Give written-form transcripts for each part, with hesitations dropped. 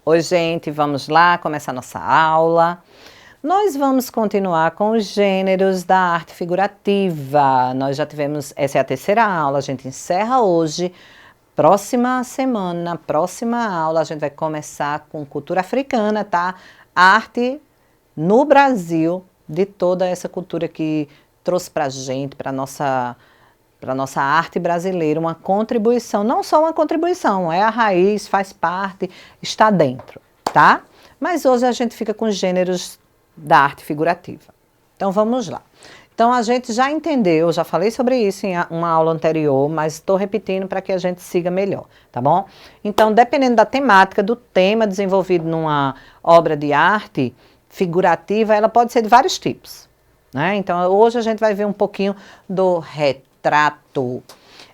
Oi, gente, vamos lá começar nossa aula. Nós vamos continuar com os gêneros da arte figurativa. Nós já tivemos, essa é a terceira aula, a gente encerra hoje. Próxima semana, próxima aula, a gente vai começar com cultura africana, tá? Arte no Brasil, de toda essa cultura que trouxe pra gente, para nossa arte brasileira, uma contribuição, não só uma contribuição, é a raiz, faz parte, está dentro, tá? Mas hoje a gente fica com os gêneros da arte figurativa. Então vamos lá. Então a gente já entendeu, já falei sobre isso em uma aula anterior, mas estou repetindo para que a gente siga melhor, tá bom? Então, dependendo da temática, do tema desenvolvido numa obra de arte figurativa, ela pode ser de vários tipos, né? Então hoje a gente vai ver um pouquinho do retrato.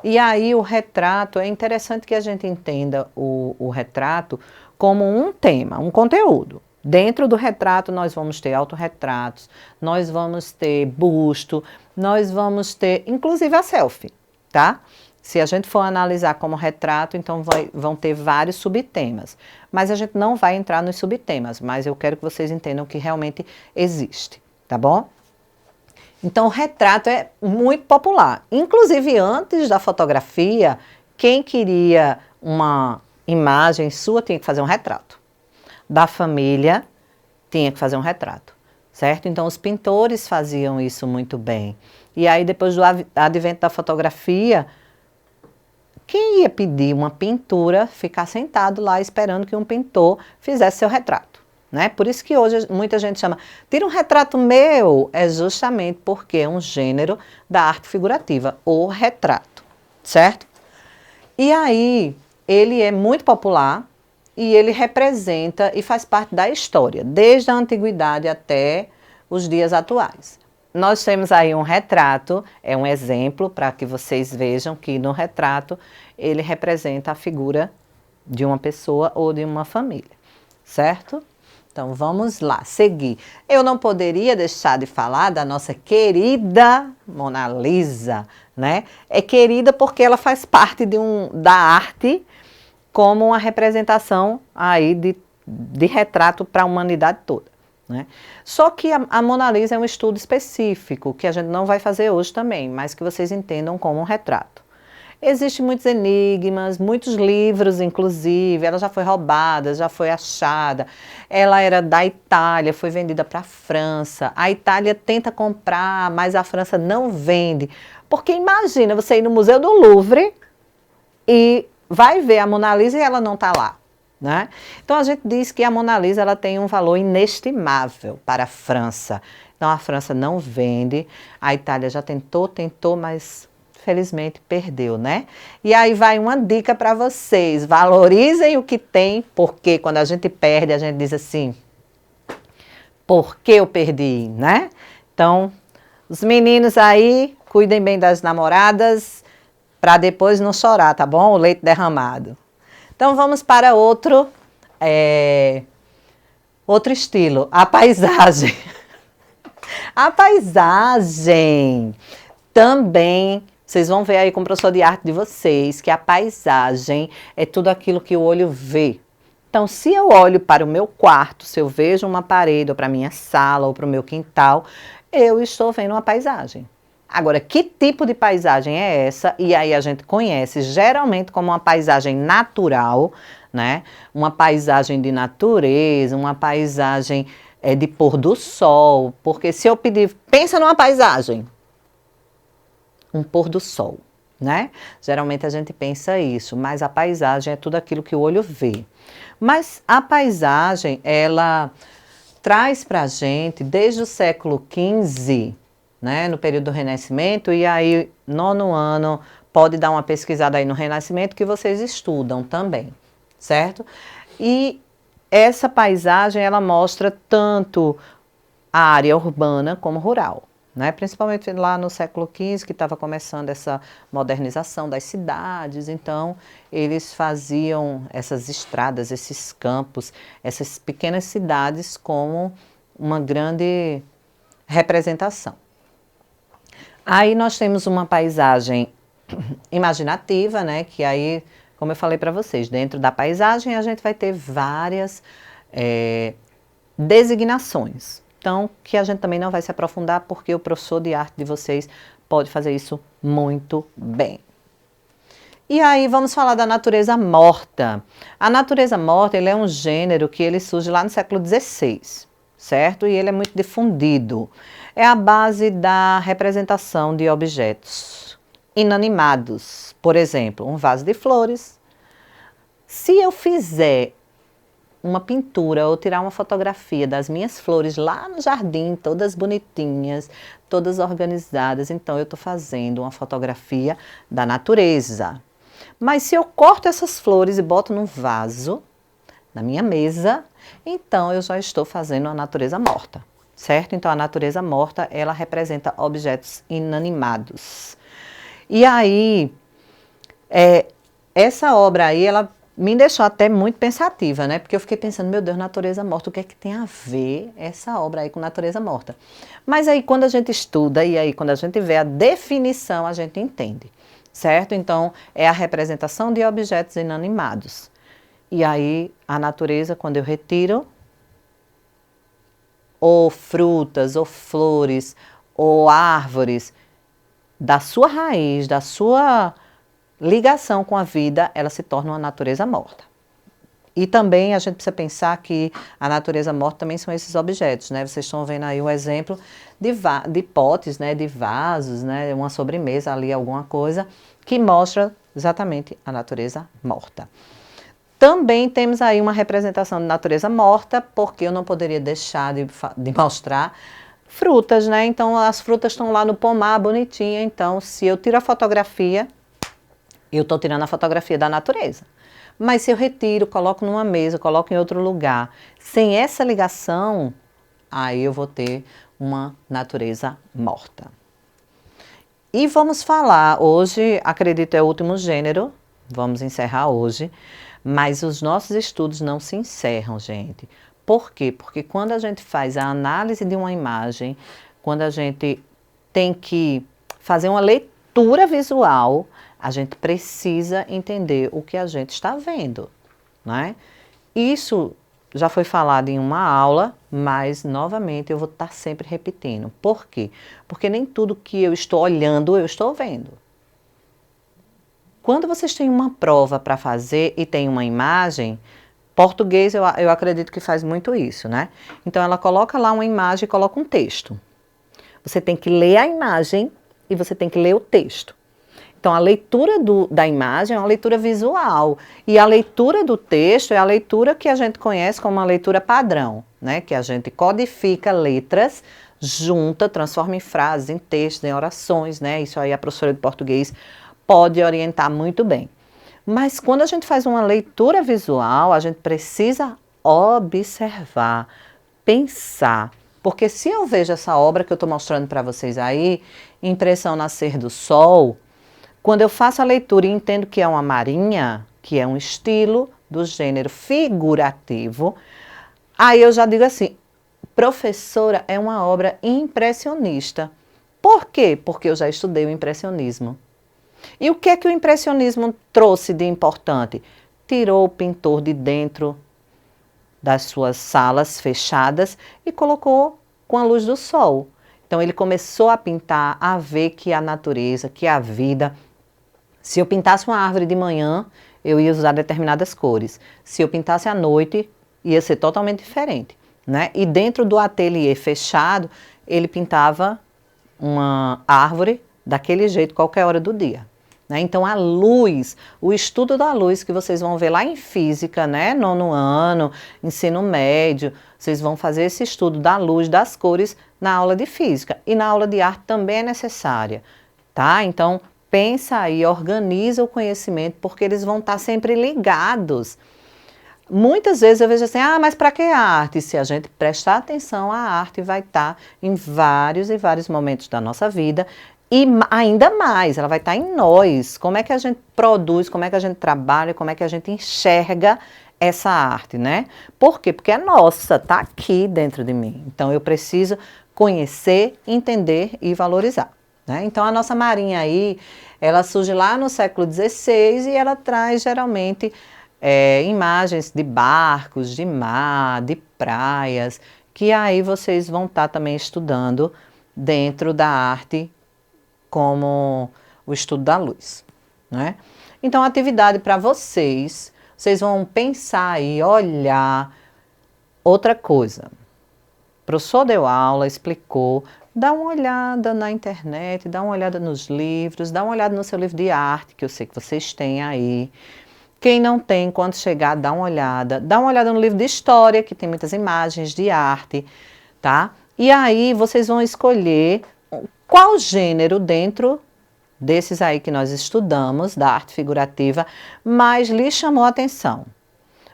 E aí o retrato, é interessante que a gente entenda o retrato como um tema, um conteúdo. Dentro do retrato nós vamos ter autorretratos, nós vamos ter busto, nós vamos ter inclusive a selfie, tá? Se a gente for analisar como retrato, então vão ter vários subtemas. Mas a gente não vai entrar nos subtemas, mas eu quero que vocês entendam que realmente existe, tá bom? Então, o retrato é muito popular. Inclusive, antes da fotografia, quem queria uma imagem sua tinha que fazer um retrato. Da família, tinha que fazer um retrato, certo? Então, os pintores faziam isso muito bem. E aí, depois do advento da fotografia, quem ia pedir uma pintura, ficar sentado lá esperando que um pintor fizesse seu retrato? Né? Por isso que hoje muita gente chama, tira um retrato meu, é justamente porque é um gênero da arte figurativa, o retrato, certo? E aí, ele é muito popular e ele representa e faz parte da história, desde a antiguidade até os dias atuais. Nós temos aí um retrato, é um exemplo para que vocês vejam que no retrato ele representa a figura de uma pessoa ou de uma família, certo? Então, vamos lá, seguir. Eu não poderia deixar de falar da nossa querida Mona Lisa, né? É querida porque ela faz parte da arte como uma representação aí de retrato para a humanidade toda, né? Só que a Mona Lisa é um estudo específico, que a gente não vai fazer hoje também, mas que vocês entendam como um retrato. Existem muitos enigmas, muitos livros, inclusive. Ela já foi roubada, já foi achada. Ela era da Itália, foi vendida para a França. A Itália tenta comprar, mas a França não vende. Porque imagina você ir no Museu do Louvre e vai ver a Mona Lisa e ela não está lá, né? Então a gente diz que a Mona Lisa ela tem um valor inestimável para a França. Então a França não vende. A Itália já tentou, mas felizmente perdeu, né? E aí vai uma dica para vocês, valorizem o que tem, porque quando a gente perde, a gente diz assim, por que eu perdi, né? Então, os meninos aí, cuidem bem das namoradas, para depois não chorar, tá bom? O leite derramado. Então, vamos para outro estilo, a paisagem. A paisagem também. Vocês vão ver aí com o professor de arte de vocês que a paisagem é tudo aquilo que o olho vê. Então, se eu olho para o meu quarto, se eu vejo uma parede, ou para a minha sala, ou para o meu quintal, eu estou vendo uma paisagem. Agora, que tipo de paisagem é essa? E aí a gente conhece geralmente como uma paisagem natural, né? Uma paisagem de natureza, uma paisagem de pôr do sol. Porque se eu pedir, pensa numa paisagem. Um pôr do sol, né? Geralmente a gente pensa isso, mas a paisagem é tudo aquilo que o olho vê. Mas a paisagem, ela traz para a gente, desde o século XV, né, no período do Renascimento, e aí, nono ano, pode dar uma pesquisada aí no Renascimento, que vocês estudam também, certo? E essa paisagem, ela mostra tanto a área urbana como rural. Né? Principalmente lá no século XV, que estava começando essa modernização das cidades, então eles faziam essas estradas, esses campos, essas pequenas cidades como uma grande representação. Aí nós temos uma paisagem imaginativa, né? Que aí como eu falei para vocês, dentro da paisagem a gente vai ter várias designações. Então, que a gente também não vai se aprofundar, porque o professor de arte de vocês pode fazer isso muito bem. E aí vamos falar da natureza morta. A natureza morta, ele é um gênero que ele surge lá no século XVI, certo? E ele é muito difundido. É a base da representação de objetos inanimados. Por exemplo, um vaso de flores. Se eu fizer uma pintura ou tirar uma fotografia das minhas flores lá no jardim, todas bonitinhas, todas organizadas, então eu estou fazendo uma fotografia da natureza. Mas se eu corto essas flores e boto num vaso, na minha mesa, então eu já estou fazendo a natureza morta, certo? Então a natureza morta, ela representa objetos inanimados. E aí, essa obra aí, ela me deixou até muito pensativa, né? Porque eu fiquei pensando, meu Deus, natureza morta, o que é que tem a ver essa obra aí com natureza morta? Mas aí quando a gente estuda e aí quando a gente vê a definição, a gente entende, certo? Então, é a representação de objetos inanimados. E aí, a natureza, quando eu retiro, ou frutas, ou flores, ou árvores, da sua raiz, da sua ligação com a vida, ela se torna uma natureza morta. E também a gente precisa pensar que a natureza morta também são esses objetos, né? Vocês estão vendo aí um exemplo de potes, né? De vasos, né? Uma sobremesa ali, alguma coisa, que mostra exatamente a natureza morta. Também temos aí uma representação de natureza morta, porque eu não poderia deixar de mostrar frutas, né? Então, as frutas estão lá no pomar, bonitinha. Então, se eu tiro a fotografia, eu estou tirando a fotografia da natureza. Mas se eu retiro, coloco numa mesa, coloco em outro lugar, sem essa ligação, aí eu vou ter uma natureza morta. E vamos falar, hoje, acredito é o último gênero, vamos encerrar hoje, mas os nossos estudos não se encerram, gente. Por quê? Porque quando a gente faz a análise de uma imagem, quando a gente tem que fazer uma leitura visual, a gente precisa entender o que a gente está vendo, né? Isso já foi falado em uma aula, mas novamente eu vou estar sempre repetindo. Por quê? Porque nem tudo que eu estou olhando, eu estou vendo. Quando vocês têm uma prova para fazer e tem uma imagem, português eu acredito que faz muito isso, né? Então ela coloca lá uma imagem e coloca um texto. Você tem que ler a imagem e você tem que ler o texto. Então, a leitura da imagem é uma leitura visual e a leitura do texto é a leitura que a gente conhece como uma leitura padrão, né? Que a gente codifica letras, junta, transforma em frases, em textos, em orações, né? Isso aí a professora de português pode orientar muito bem. Mas quando a gente faz uma leitura visual, a gente precisa observar, pensar. Porque se eu vejo essa obra que eu estou mostrando para vocês aí, Impressão Nascer do Sol, quando eu faço a leitura e entendo que é uma marinha, que é um estilo do gênero figurativo, aí eu já digo assim, professora, é uma obra impressionista. Por quê? Porque eu já estudei o impressionismo. E o que é que o impressionismo trouxe de importante? Tirou o pintor de dentro das suas salas fechadas e colocou com a luz do sol. Então ele começou a pintar, a ver que a natureza, que a vida. Se eu pintasse uma árvore de manhã, eu ia usar determinadas cores. Se eu pintasse à noite, ia ser totalmente diferente, né? E dentro do ateliê fechado, ele pintava uma árvore daquele jeito, qualquer hora do dia, né? Então a luz, o estudo da luz que vocês vão ver lá em física, né? Nono ano, ensino médio, vocês vão fazer esse estudo da luz, das cores na aula de física. E na aula de arte também é necessária, tá? Então pensa aí, organiza o conhecimento, porque eles vão estar sempre ligados. Muitas vezes eu vejo assim, mas para que arte? Se a gente prestar atenção, a arte vai estar em vários e vários momentos da nossa vida e ainda mais, ela vai estar em nós. Como é que a gente produz, como é que a gente trabalha, como é que a gente enxerga essa arte, né? Por quê? Porque é nossa, está aqui dentro de mim. Então eu preciso conhecer, entender e valorizar, né? Então a nossa marinha aí, ela surge lá no século XVI e ela traz geralmente imagens de barcos, de mar, de praias, que aí vocês vão estar também estudando dentro da arte como o estudo da luz, né? Então, atividade para vocês vão pensar aí, olhar outra coisa. O professor deu aula, explicou, dá uma olhada na internet, dá uma olhada nos livros, dá uma olhada no seu livro de arte, que eu sei que vocês têm aí. Quem não tem, quando chegar, dá uma olhada no livro de história, que tem muitas imagens de arte, tá? E aí vocês vão escolher qual gênero dentro desses aí que nós estudamos, da arte figurativa, mais lhe chamou a atenção.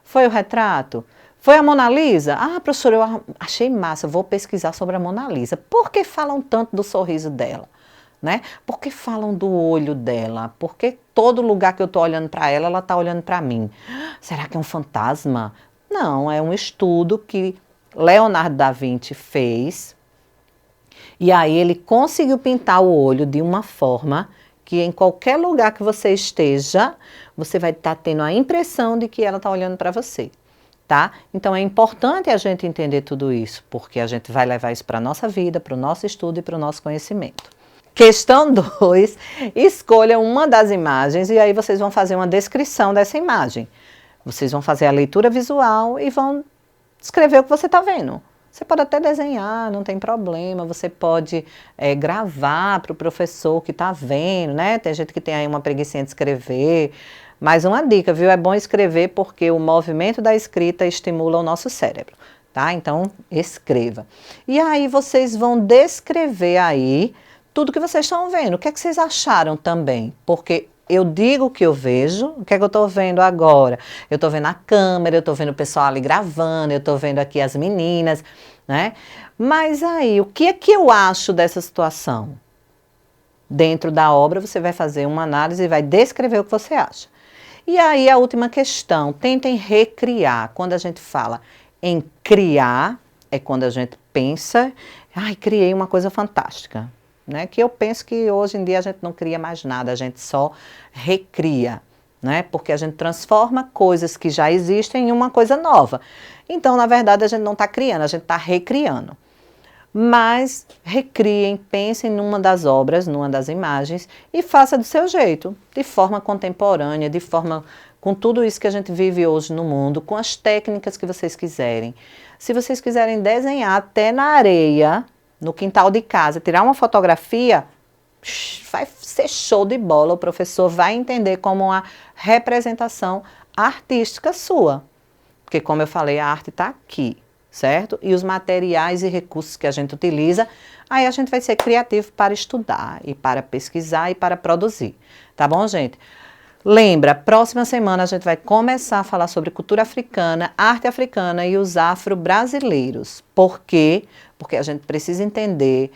Foi o retrato? Foi a Mona Lisa? Ah, professora, eu achei massa, vou pesquisar sobre a Mona Lisa. Por que falam tanto do sorriso dela? Né? Por que falam do olho dela? Por que todo lugar que eu estou olhando para ela, ela está olhando para mim? Será que é um fantasma? Não, é um estudo que Leonardo da Vinci fez. E aí ele conseguiu pintar o olho de uma forma que em qualquer lugar que você esteja, você vai estar tendo a impressão de que ela está olhando para você, tá? Então é importante a gente entender tudo isso, porque a gente vai levar isso para a nossa vida, para o nosso estudo e para o nosso conhecimento. Questão 2, escolha uma das imagens e aí vocês vão fazer uma descrição dessa imagem. Vocês vão fazer a leitura visual e vão escrever o que você está vendo. Você pode até desenhar, não tem problema, você pode gravar para o professor que está vendo, né? Tem gente que tem aí uma preguicinha de escrever, mas uma dica, viu? É bom escrever porque o movimento da escrita estimula o nosso cérebro, tá? Então, escreva. E aí vocês vão descrever aí tudo que vocês estão vendo. O que é que vocês acharam também? Porque eu digo o que eu vejo, o que é que eu estou vendo agora? Eu estou vendo a câmera, eu estou vendo o pessoal ali gravando, eu estou vendo aqui as meninas, né? Mas aí, o que é que eu acho dessa situação? Dentro da obra, você vai fazer uma análise e vai descrever o que você acha. E aí, a última questão, tentem recriar. Quando a gente fala em criar, é quando a gente pensa, ai, criei uma coisa fantástica. Né, que eu penso que hoje em dia a gente não cria mais nada, a gente só recria, né, porque a gente transforma coisas que já existem em uma coisa nova. Então, na verdade, a gente não está criando, a gente está recriando. Mas recriem, pensem numa das obras, numa das imagens e faça do seu jeito, de forma contemporânea, de forma com tudo isso que a gente vive hoje no mundo, com as técnicas que vocês quiserem. Se vocês quiserem desenhar até na areia, no quintal de casa, tirar uma fotografia, vai ser show de bola, o professor vai entender como uma representação artística sua. Porque, como eu falei, a arte está aqui, certo? E os materiais e recursos que a gente utiliza, aí a gente vai ser criativo para estudar, e para pesquisar e para produzir. Tá bom, gente? Lembra, próxima semana a gente vai começar a falar sobre cultura africana, arte africana e os afro-brasileiros. Por quê? Porque a gente precisa entender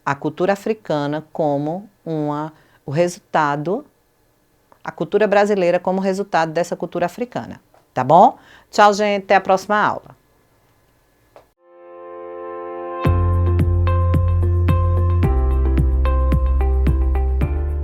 a cultura africana como o resultado, a cultura brasileira como resultado dessa cultura africana. Tá bom? Tchau, gente. Até a próxima aula.